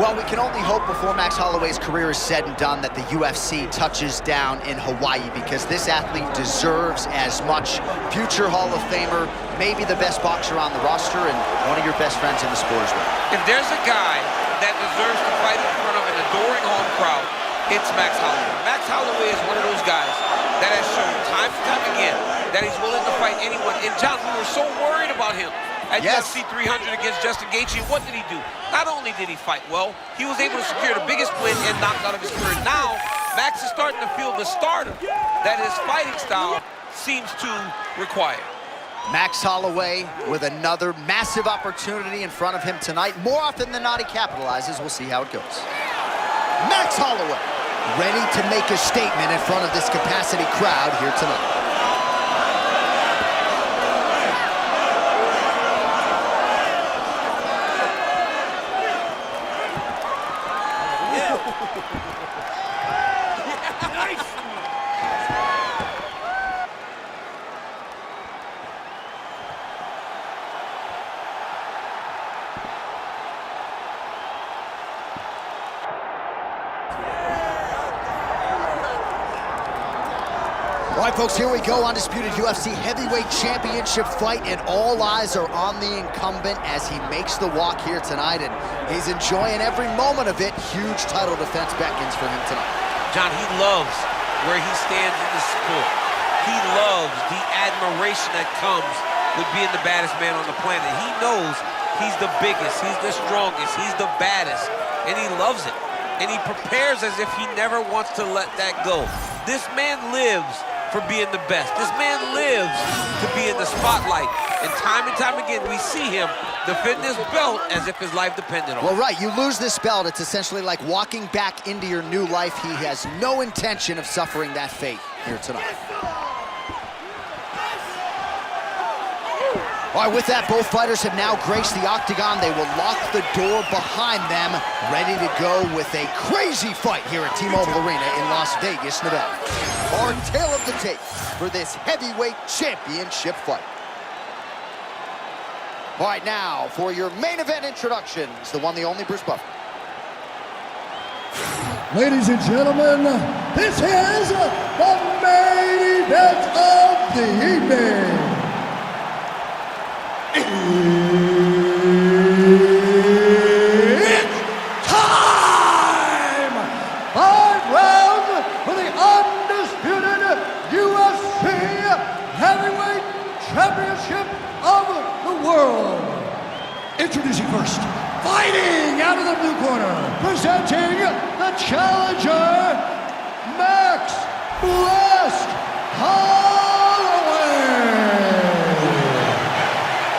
Well, we can only hope before Max Holloway's career is said and done that the UFC touches down in Hawaii, because this athlete deserves as much. Future Hall of Famer, maybe the best boxer on the roster, and one of your best friends in the sport as well. If there's a guy that deserves to fight in front of an adoring home crowd, it's Max Holloway. Max Holloway is one of those guys that has shown time and time again that he's willing to fight anyone. And John, we were so worried about him at UFC 300 against Justin Gaethje. What did he do? Not only did he fight well, he was able to secure the biggest win and knockout of his career. Now, Max is starting to feel the stardom that his fighting style seems to require. Max Holloway with another massive opportunity in front of him tonight. More often than not, he capitalizes. We'll see how it goes. Max Holloway, ready to make a statement in front of this capacity crowd here tonight. All right, folks, here we go. Undisputed UFC heavyweight championship fight, and all eyes are on the incumbent as he makes the walk here tonight, and he's enjoying every moment of it. Huge title defense beckons for him tonight. John, he loves where he stands in the sport. He loves the admiration that comes with being the baddest man on the planet. He knows he's the biggest, he's the strongest, he's the baddest, and he loves it. And he prepares as if he never wants to let that go. This man lives for being the best. This man lives to be in the spotlight. And time again, we see him defend this belt as if his life depended on it. Well, right, you lose this belt, it's essentially like walking back into your new life. He has no intention of suffering that fate here tonight. All right, with that, both fighters have now graced the octagon. They will lock the door behind them, ready to go with a crazy fight here at T-Mobile Arena in Las Vegas, Nevada. Our tale of the tape for this heavyweight championship fight. All right, now for your main event introductions, the one, the only Bruce Buffer. Ladies and gentlemen, this is the main event of the evening. It's time! 5 rounds for the undisputed UFC Heavyweight Championship of the world. Introducing first, fighting out of the blue corner, presenting the challenger, Max Blessed Holloway.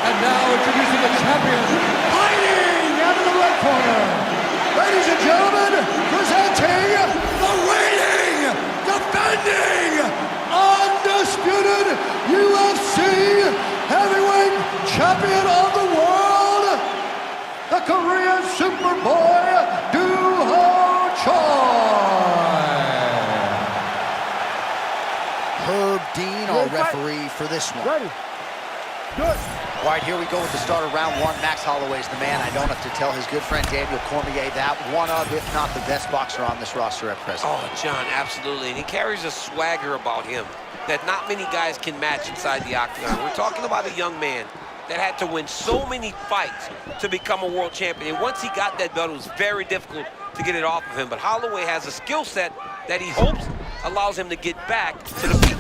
And now introducing the champion, fighting out of the red corner. Ladies and gentlemen, presenting the reigning, defending, undisputed UFC heavyweight champion of the world, the Korean Superboy, Doo-Ho Choi. Herb Dean, our referee for this one. Ready. Good. All right, here we go with the start of round one. Max Holloway's the man. I don't have to tell his good friend Daniel Cormier that. One of, if not the best boxer on this roster at present. Oh, John, absolutely. And he carries a swagger about him that not many guys can match inside the octagon. We're talking about a young man that had to win so many fights to become a world champion. And once he got that belt, it was very difficult to get it off of him. But Holloway has a skill set that he hopes allows him to get back to the peak.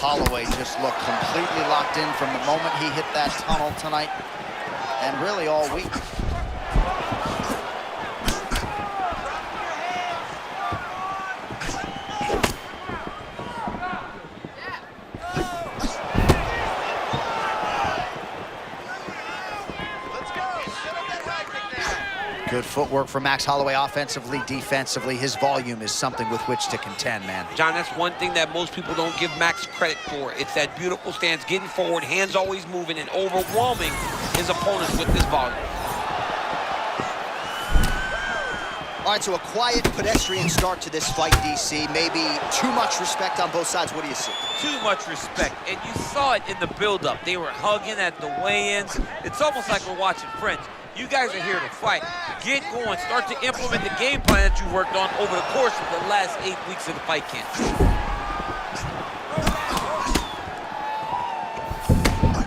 Holloway just looked completely locked in from the moment he hit that tunnel tonight, and really all week. Good footwork from Max Holloway offensively, defensively. His volume is something with which to contend, man. John, that's one thing that most people don't give Max credit for. It's that beautiful stance, getting forward, hands always moving, and overwhelming his opponents with this volume. All right, so a quiet pedestrian start to this fight, DC. Maybe too much respect on both sides. What do you see? Too much respect, and you saw it in the build-up. They were hugging at the weigh-ins. It's almost like we're watching Friends. You guys are here to fight. Get going. Start to implement the game plan that you worked on over the course of the last 8 weeks of the fight camp.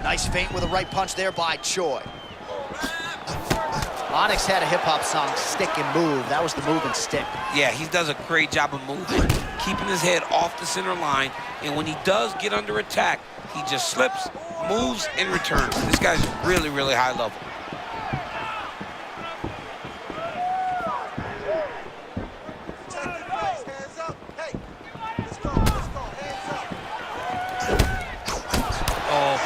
Nice feint with a right punch there by Choi. Onyx had a hip-hop song, Stick and Move. That was the move and stick. Yeah, he does a great job of moving, keeping his head off the center line, and when he does get under attack, he just slips, moves, and returns. This guy's really, really high level.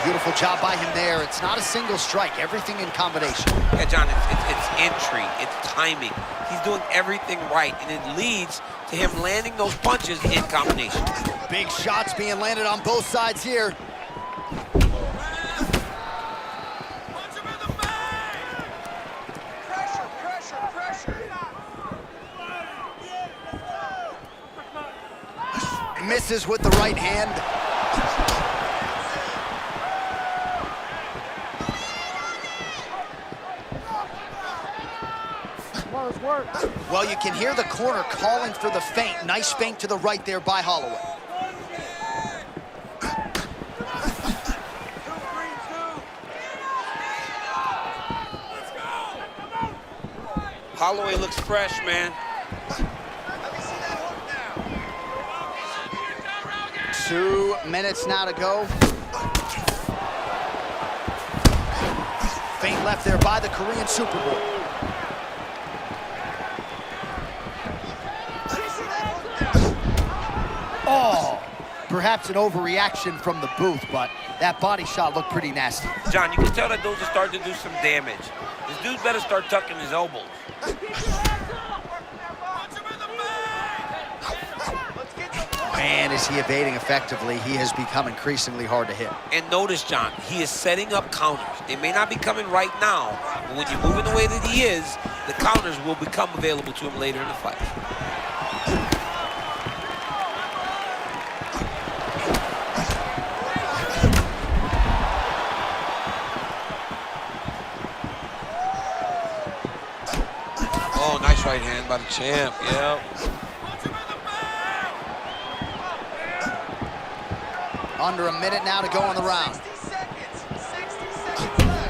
Beautiful job by him there. It's not a single strike, everything in combination. Yeah, John, it's entry, it's timing. He's doing everything right, and it leads to him landing those punches in combination. Big shots being landed on both sides here. Misses with the right hand. Well, you can hear the corner calling for the feint. Nice feint to the right there by Holloway. Holloway looks fresh, man. 2 minutes now to go. Feint left there by the Korean Superboy. Oh, perhaps an overreaction from the booth, but that body shot looked pretty nasty. John, you can tell that those are starting to do some damage. This dude better start tucking his elbows. Man, is he evading effectively. He has become increasingly hard to hit. And notice, John, he is setting up counters. They may not be coming right now, but when you're moving the way that he is, the counters will become available to him later in the fight. Oh, nice right hand by the champ, yep. Under a minute now to go in the round.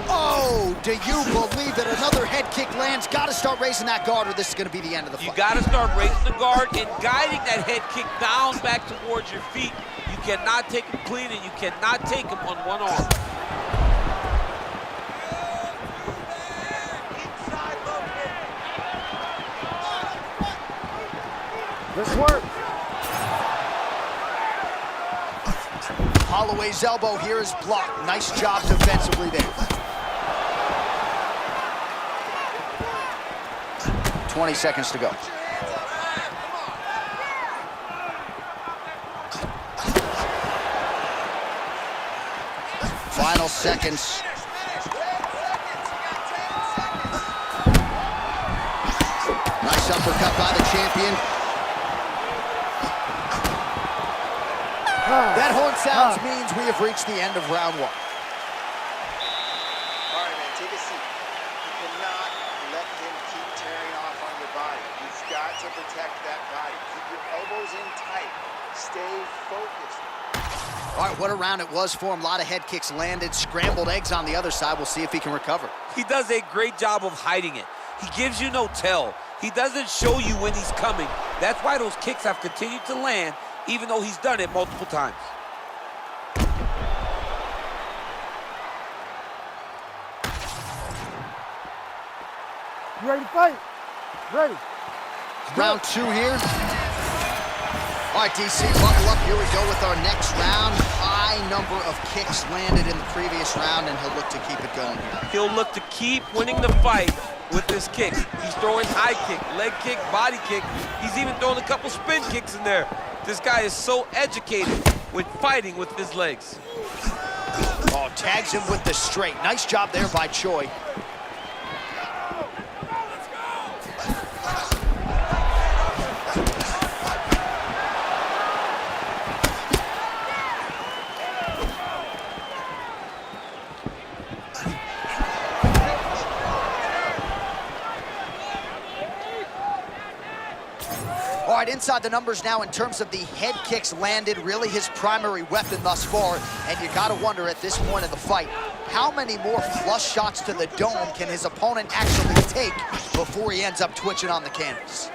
Oh, do you believe it? Another head kick lands. Got to start raising that guard or this is going to be the end of the fight. You got to start raising the guard and guiding that head kick down back towards your feet. You cannot take him clean and you cannot take him on one arm. This works. Holloway's elbow here is blocked. Nice job defensively there. 20 seconds to go. Final seconds. Nice uppercut by the champion. That horn sounds means we have reached the end of round one. All right, man, take a seat. You cannot let him keep tearing off on your body. You've got to protect that body. Keep your elbows in tight. Stay focused. All right, what a round it was for him. A lot of head kicks landed, scrambled eggs on the other side. We'll see if he can recover. He does a great job of hiding it. He gives you no tell. He doesn't show you when he's coming. That's why those kicks have continued to land, even though he's done it multiple times. You ready to fight? Ready. Round two here. All right, DC, buckle up. Here we go with our next round. High number of kicks landed in the previous round, and he'll look to keep it going here. He'll look to keep winning the fight with his kicks. He's throwing high kick, leg kick, body kick. He's even throwing a couple spin kicks in there. This guy is so educated with fighting with his legs. Oh, tags him with the straight. Nice job there by Choi. All right, inside the numbers now in terms of the head kicks landed, really his primary weapon thus far. And you gotta wonder at this point of the fight, how many more flush shots to the dome can his opponent actually take before he ends up twitching on the canvas?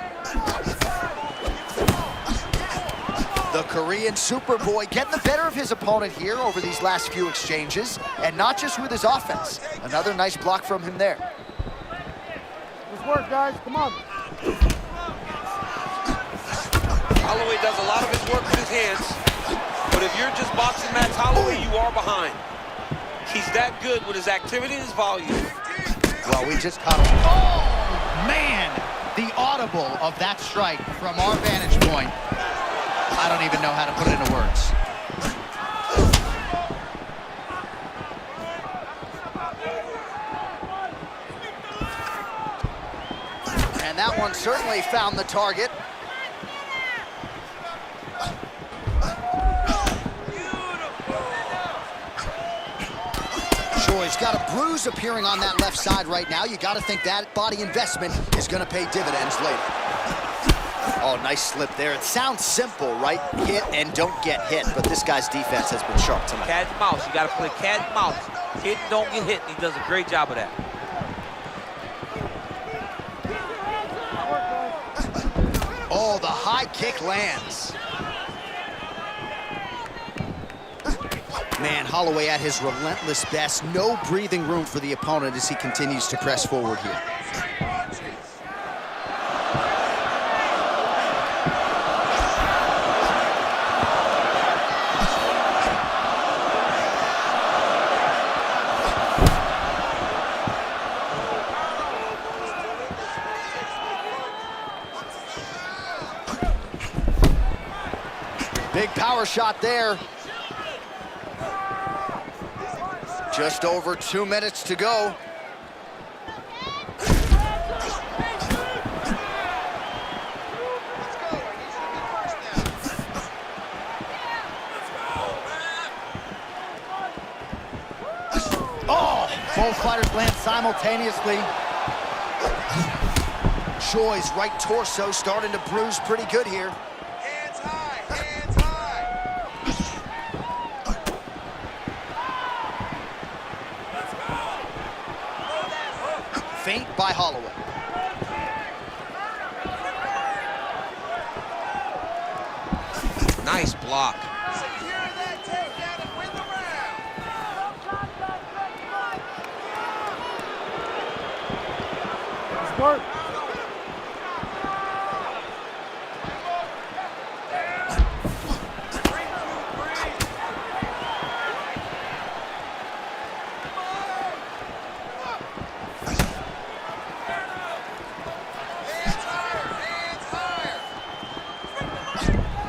The Korean Superboy getting the better of his opponent here over these last few exchanges, and not just with his offense. Another nice block from him there. Let's work, guys. Come on. Holloway does a lot of his work with his hands, but if you're just boxing Matt Holloway, you are behind. He's that good with his activity and his volume. Well, we just caught him. Oh, man! The audible of that strike from our vantage point. I don't even know how to put it into words. And that one certainly found the target. He's got a bruise appearing on that left side right now. You got to think that body investment is going to pay dividends later. Oh, nice slip there. It sounds simple, right? Hit and don't get hit, but this guy's defense has been sharp tonight. Cat and mouse. You got to play cat and mouse. Hit and don't get hit, and he does a great job of that. Oh, the high kick lands. Man, Holloway at his relentless best. No breathing room for the opponent as he continues to press forward here. Big power shot there. Just over 2 minutes to go. Oh, both fighters land simultaneously. Choi's right torso starting to bruise pretty good here. Hands high, hands high. Feint by Holloway. Nice block. Secure that takedown and win the round. Let's work.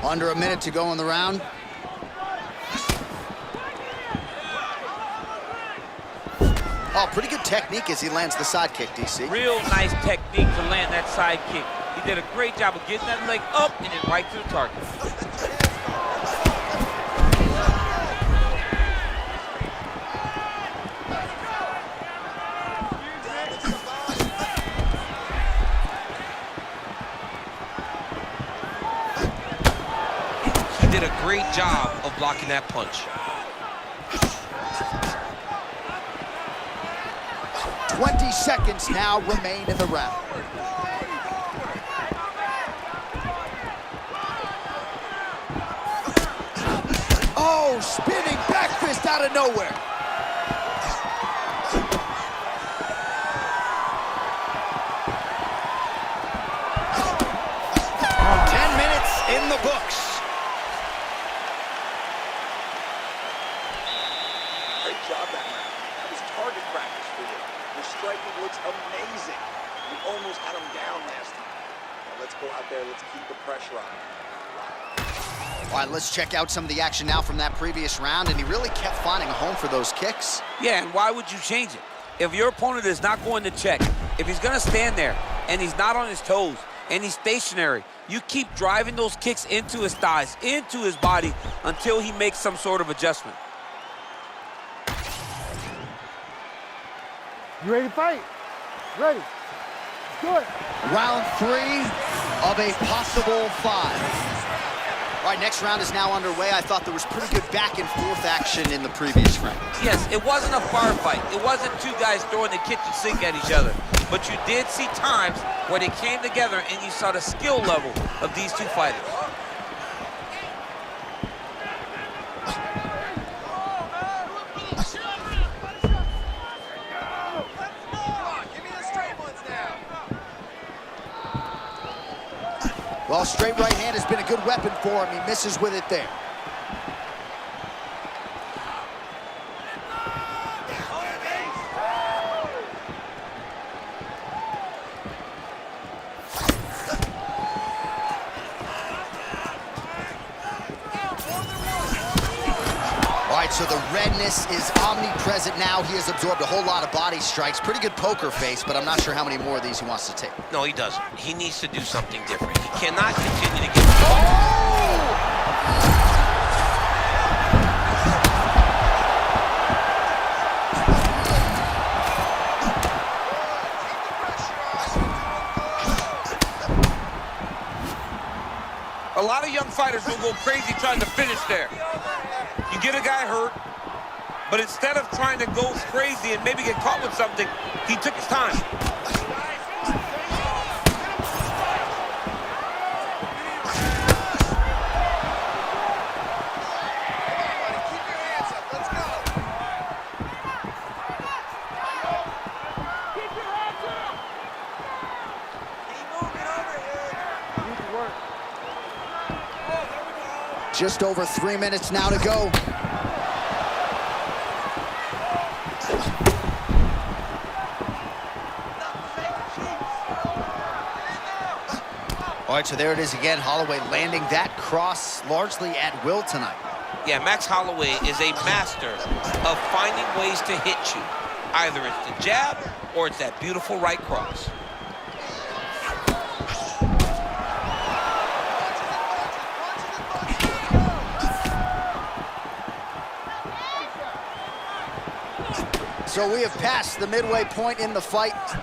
Under a minute to go in the round. Oh, pretty good technique as he lands the side kick, DC. Real nice technique to land that side kick. He did a great job of getting that leg up and then right to the target. He did a great job of blocking that punch. 20 seconds now remain in the round. Oh, spinning back fist out of nowhere. In the books. Great job that round. That was target practice for you. Your striking looks amazing. You almost had him down last time. Now let's go out there. Let's keep the pressure on him. All right, let's check out some of the action now from that previous round, and he really kept finding a home for those kicks. Yeah, and why would you change it? If your opponent is not going to check, if he's going to stand there and he's not on his toes and he's stationary, you keep driving those kicks into his thighs, into his body, until he makes some sort of adjustment. You ready to fight? Ready. Let's do it. Round 3. of a possible 5. All right, next round is now underway. I thought there was pretty good back and forth action in the previous round. Yes, it wasn't a firefight. It wasn't two guys throwing the kitchen sink at each other. But you did see times where they came together and you saw the skill level of these two fighters. Well, straight right hand has been a good weapon for him. He misses with it there. All right, so the redness is omnipresent now. He has absorbed a whole lot of body strikes. Pretty good poker face, but I'm not sure how many more of these he wants to take. No, he doesn't. He needs to do something different. He cannot continue to get... Oh! A lot of young fighters will go crazy trying to finish there. You get a guy hurt, but instead of trying to go crazy and maybe get caught with something, he took his time. Just over 3 minutes now to go. All right, so there it is again. Holloway landing that cross largely at will tonight. Yeah, Max Holloway is a master of finding ways to hit you. Either it's the jab or it's that beautiful right cross. So we have passed the midway point in the fight. Nasty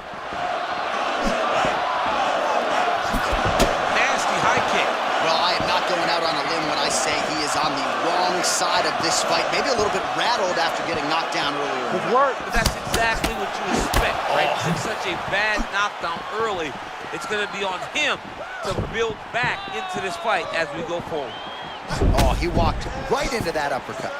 high kick. Well, I am not going out on a limb when I say he is on the wrong side of this fight. Maybe a little bit rattled after getting knocked down earlier. Good work. But that's exactly what you expect, right? It's such a bad knockdown early. It's going to be on him to build back into this fight as we go forward. Oh, he walked right into that uppercut.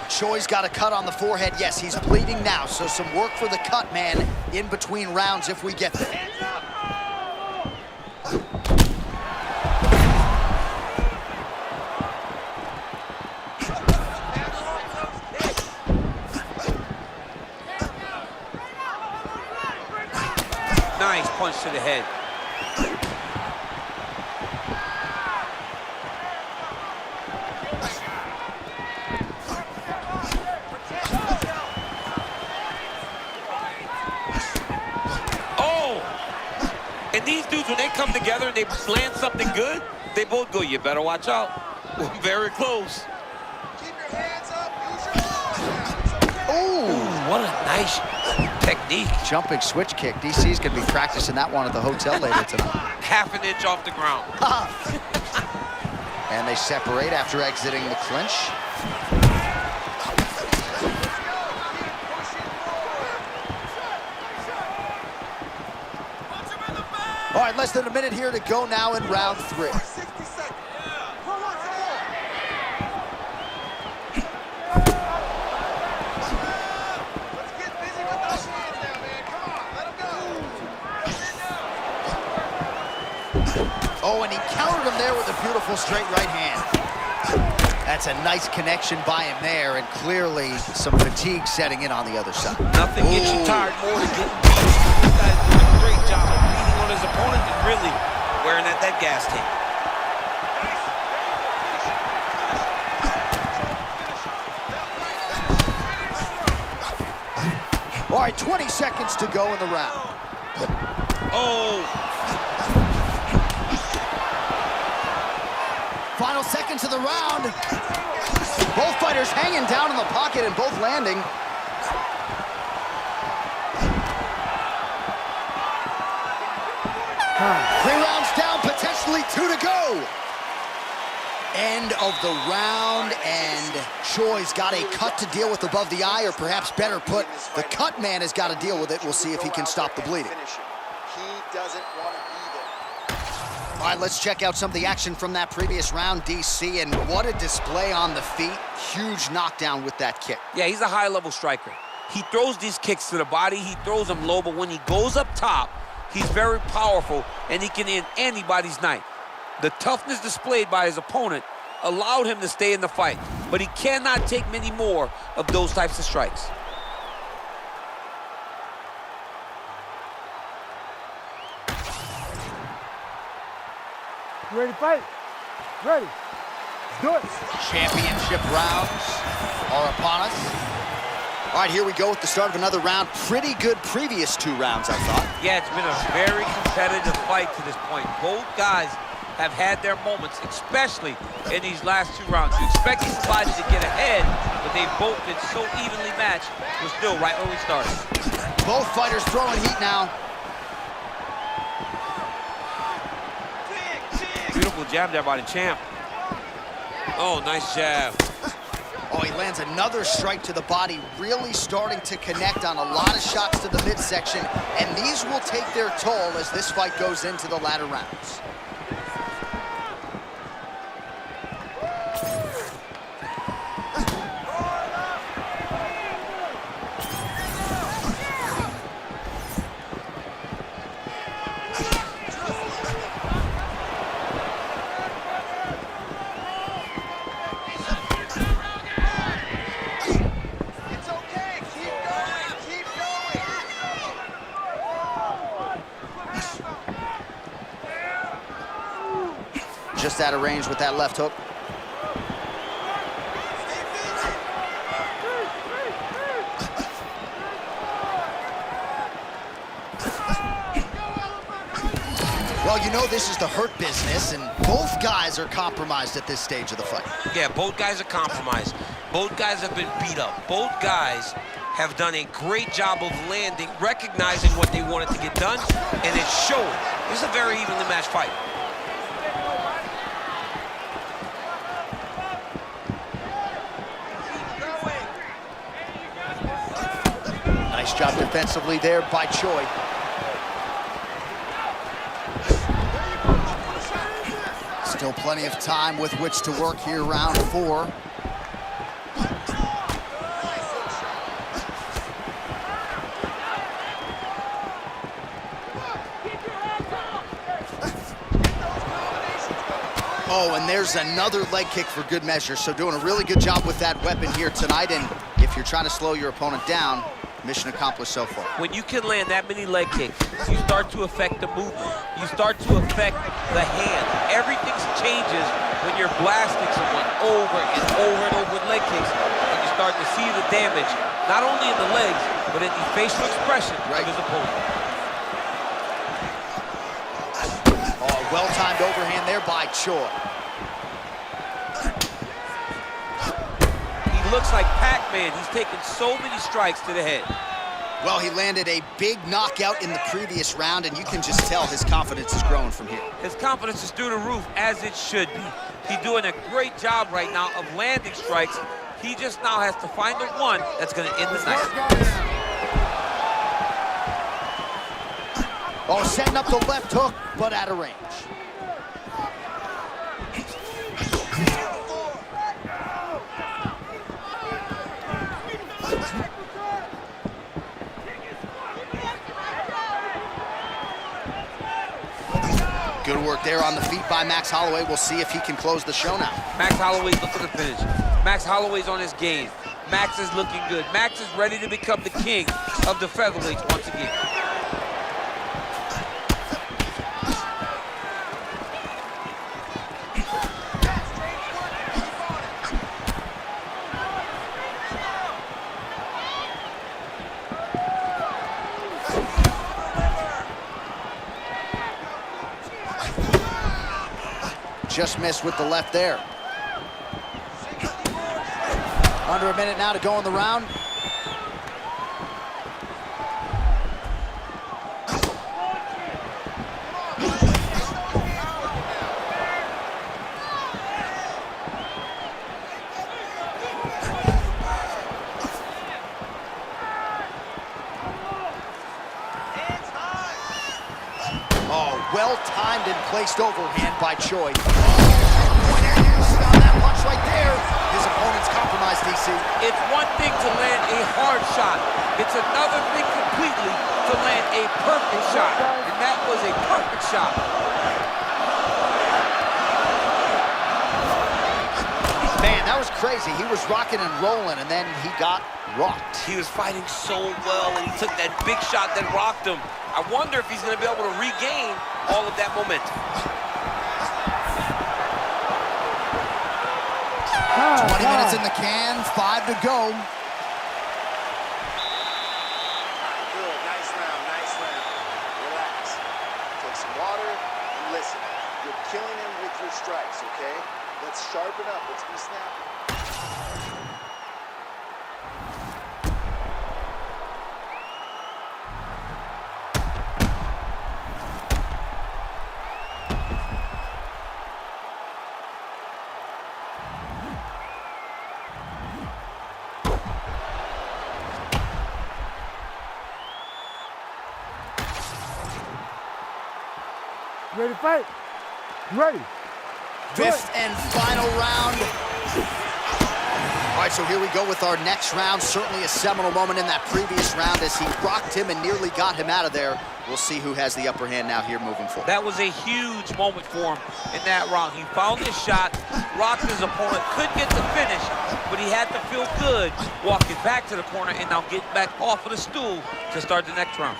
Choi's got a cut on the forehead. Yes, he's bleeding now, so some work for the cut man in between rounds if we get there. Nice punch to the head. And these dudes, when they come together and they land something good, they both go, you better watch out. We're very close. Keep your hands up. Use your arms. Ooh, what a nice technique. Jumping switch kick. DC's going to be practicing that one at the hotel later tonight. Half an inch off the ground. And they separate after exiting the clinch. All right, less than a minute here to go now in round 3. 60 seconds. Come on, come on. Let's get busy with those hands now, man. Come on, let them go. Oh, and he countered him there with a beautiful straight right hand. That's a nice connection by him there, and clearly some fatigue setting in on the other side. Nothing gets you tired more than getting beat. This guy's doing a great job of beating on his opponent and really wearing at that gas tank. All right, 20 seconds to go in the round. Oh. Final seconds of the round. Both fighters hanging down in the pocket and both landing. Three rounds down, potentially. nicely, 2 to go. End of the round, and Choi's got a cut to deal with above the eye, or perhaps better put, the cut man has got to deal with it. We'll see if he can stop the bleeding. He doesn't want to be there. All right, let's check out some of the action from that previous round, DC, and what a display on the feet. Huge knockdown with that kick. Yeah, he's a high-level striker. He throws these kicks to the body, he throws them low, but when he goes up top, he's very powerful, and he can end anybody's night. The toughness displayed by his opponent allowed him to stay in the fight, but he cannot take many more of those types of strikes. You ready to fight? Ready. Let's do it. Championship rounds are upon us. All right, here we go with the start of another round. Pretty good previous 2 rounds, I thought. Yeah, it's been a very competitive fight to this point. Both guys have had their moments, especially in these last 2 rounds. You expected somebody to get ahead, but they've both been so evenly matched. We're still right where we started. Both fighters throwing heat now. Beautiful jab there by the champ. Oh, nice jab. Oh, he lands another strike to the body, really starting to connect on a lot of shots to the midsection, and these will take their toll as this fight goes into the latter rounds. Just out of range with that left hook. Well, you know this is the hurt business, and both guys are compromised at this stage of the fight. Yeah, both guys are compromised. Both guys have been beat up. Both guys have done a great job of landing, recognizing what they wanted to get done, and it's showing. This is a very evenly matched fight. Nice job defensively there by Choi. Still plenty of time with which to work here, round 4. Oh, and there's another leg kick for good measure. So doing a really good job with that weapon here tonight. And if you're trying to slow your opponent down, mission accomplished so far. When you can land that many leg kicks, you start to affect the movement. You start to affect the hand. Everything changes when you're blasting someone over and over and over with leg kicks, and you start to see the damage, not only in the legs, but in the facial expression of his opponent. Oh, well-timed overhand there by Choi. He looks like Pac-Man. He's taken so many strikes to the head. Well, he landed a big knockout in the previous round, and you can just tell his confidence is growing from here. His confidence is through the roof, as it should be. He's doing a great job right now of landing strikes. He just now has to find the one that's going to end the night. Oh, setting up the left hook, but out of range. Good work there on the feet by Max Holloway. We'll see if he can close the show now. Max Holloway's looking to finish. Max Holloway's on his game. Max is looking good. Max is ready to become the king of the featherweights once again. Just missed with the left there. Under a minute now to go in the round. Oh, well-timed and placed overhand by Choi. On that punch right there. His opponent's compromised, DC. It's one thing to land a hard shot. It's another thing completely to land a perfect shot. And that was a perfect shot. Man, that was crazy. He was rocking and rolling, and then he got rocked. He was fighting so well, and he took that big shot that rocked him. I wonder if he's going to be able to regain all of that momentum. 20 minutes in the can, 5 to go. Good, nice round, nice round. Relax. Take some water and listen. You're killing him with your strikes, okay? Let's sharpen up, let's be snappy. You ready to fight? You ready? Fifth and final round. All right, so here we go with our next round. Certainly a seminal moment in that previous round as he rocked him and nearly got him out of there. We'll see who has the upper hand now here moving forward. That was a huge moment for him in that round. He found his shot, rocked his opponent, couldn't get the finish, but he had to feel good walking back to the corner and now getting back off of the stool to start the next round.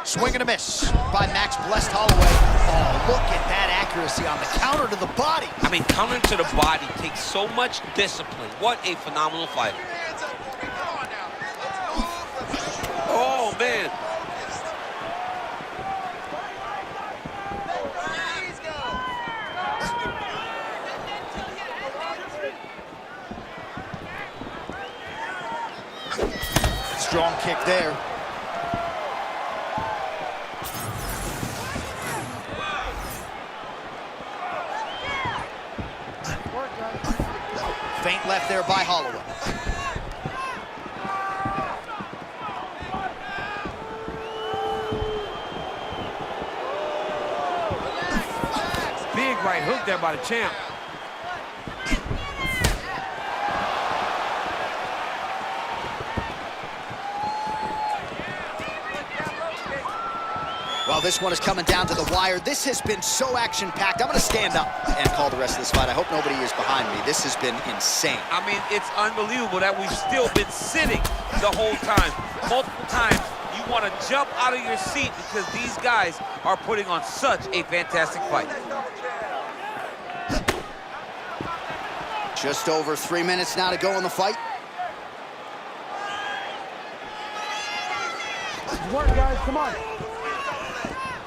Swing and a miss by Max Blessed Holloway. Oh, look at that accuracy on the counter to the body. I mean, counter to the body takes so much discipline. What a phenomenal fighter. Oh, man. Strong kick there. Feint left there by Holloway. Big right hook there by the champ. Well, this one is coming down to the wire. This has been so action-packed. I'm going to stand up and call the rest of this fight. I hope nobody is behind me. This has been insane. I mean, it's unbelievable that we've still been sitting the whole time. Multiple times, you want to jump out of your seat because these guys are putting on such a fantastic fight. Just over 3 minutes now to go in the fight. Good work, guys. Come on.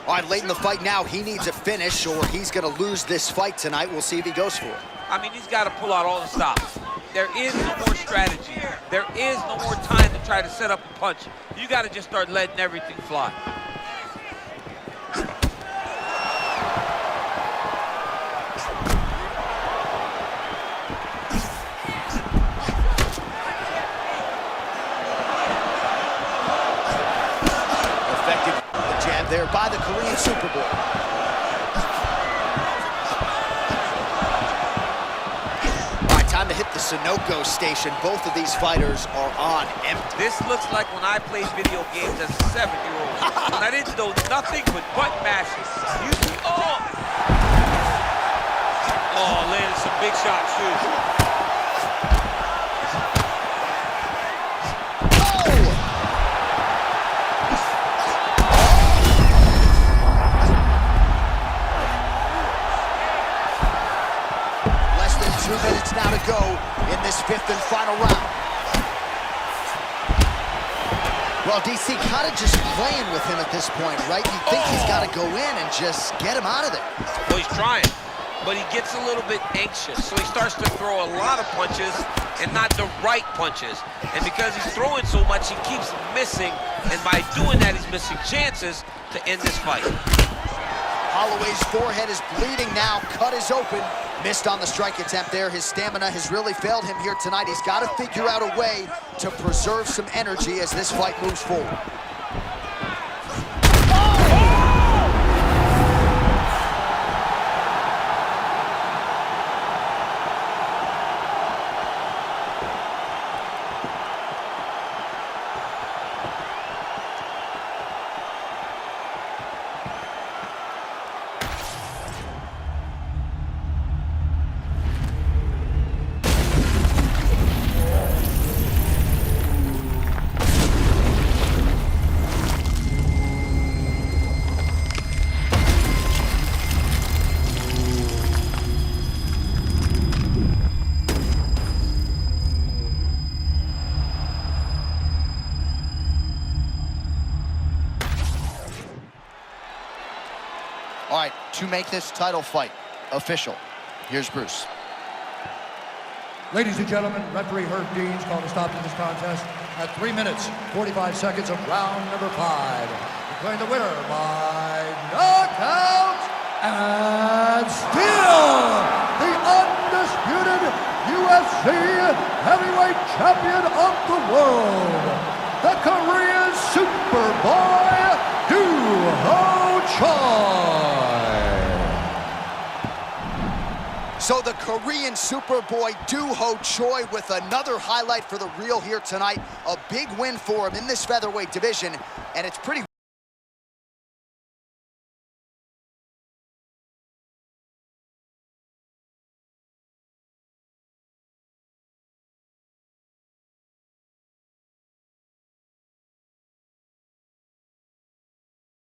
All right, late in the fight now, he needs a finish or he's going to lose this fight tonight. We'll see if he goes for it. I mean, he's got to pull out all the stops. There is no more strategy. There is no more time to try to set up a punch. You got to just start letting everything fly. Effective jab there by the Korean Superboy. Time to hit the Sunoco station. Both of these fighters are on empty. This looks like when I played video games as a 7-year-old. When I didn't know nothing but button mashes. Oh, landed some big shots, too. Now to go in this fifth and final round. Well, DC kind of just playing with him at this point, right? You think he's got to go in and just get him out of there. Well, he's trying, but he gets a little bit anxious, so he starts to throw a lot of punches and not the right punches. And because he's throwing so much, he keeps missing, and by doing that, he's missing chances to end this fight. Holloway's forehead is bleeding now. Cut is open. Missed on the strike attempt there. His stamina has really failed him here tonight. He's got to figure out a way to preserve some energy as this fight moves forward. All right, to make this title fight official, here's Bruce. Ladies and gentlemen, referee Herb Dean's called a stop to this contest at 3 minutes, 45 seconds of round number 5. Declaring the winner by knockout and still the undisputed UFC heavyweight champion of the world, the Korean Superboy, Do-Ho Choi. So the Korean Superboy Do-Ho Choi with another highlight for the reel here tonight. A big win for him in this featherweight division, and it's pretty